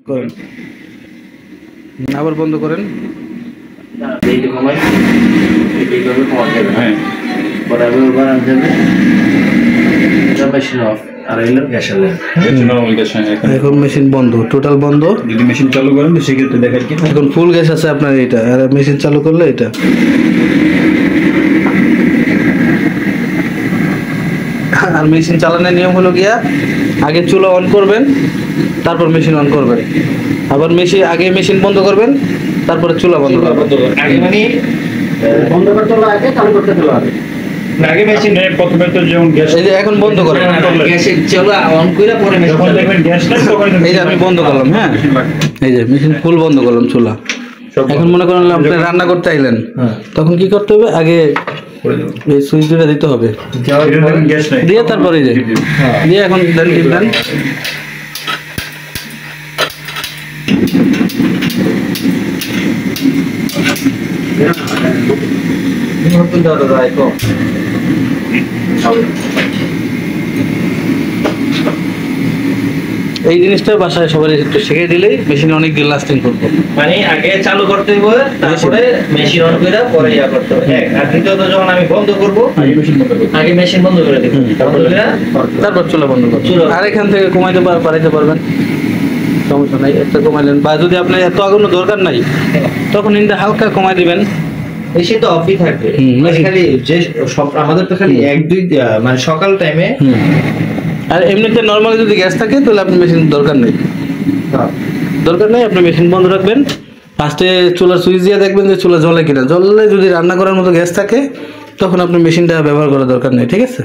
করেন, আবার বন্ধ করেন। এখন মেশিন বন্ধ, টোটাল বন্ধ। যদি মেশিন চালু করেন তো সেক্ষেত্রে দেখার কি এখন ফুল গ্যাস আছে আপনার এটা, আর মেশিন চালু করলে এটা। আর মেশিন চালানোর নিয়ম হলো গিয়া আগে চুলা অন করবেন, তারপর মেশিন অন করবেন, আবার আগে মেশিন বন্ধ করবেন, তারপরে চুলা বন্ধ করবেন। আগে মানে বন্ধ করতে হলো আগে, চালু করতে হলো আগে। আগে মেশিন প্রথমে তো যেমন গ্যাস, এই যে এখন বন্ধ করেন, গ্যাসের চুলা অন করে পরে মেশিন যখন দেখবেন গ্যাস নাই তখন এই যে আমি বন্ধ করলাম। হ্যাঁ, এই যে মেশিন ফুল বন্ধ করলাম চুলা। এখন মনে করেন আপনি রান্না করতে আইলেন, তখন কি করতে হবে? আগে এই সুইচ দুটা দিতে হবে, গ্যাস নাই দিয়ে তারপরে এই যে দিয়ে এখন দেন, টিপ দেন। এই জিনিসটা বাসায় সবাই একটু শিখে দিলেই মেশিনে অনেক দিন লাস্টিং করবে। মানে আগে চালু করতে হবে, তারপরে মেশিন অন করে পরে ইয়া করতে হবে। এক আর দ্বিতীয়ত যখন আমি বন্ধ করব, আগে মেশিন বন্ধ করে দেব, তারপর চুলা বন্ধ করবেন। আর এখান থেকে কমাইতে বাড়াইতে পারবেন, সমস্যা নাই। একটা কমাইলেন, বা যদি আপনার এত আগুনের দরকার নাই তখন ইনটা হালকা কমাই দিবেন। মেশিন তো অফই থাকবে। খালি যে সব আমাদের তো খালি এক দুই মানে সকাল টাইমে। আর এমনিতে নর্মালি যদি গ্যাস থাকে তাহলে আপনি মেশিন দরকার নেই, আপনি মেশিন বন্ধ রাখবেন। ফার্স্টে চুলার সুইচ দিয়ে দেখবেন যে চুলা জ্বলে কিনা, জ্বললে যদি রান্না করার মতো গ্যাস থাকে তখন আপনি মেশিনটা ব্যবহার করার দরকার নেই। ঠিক আছে।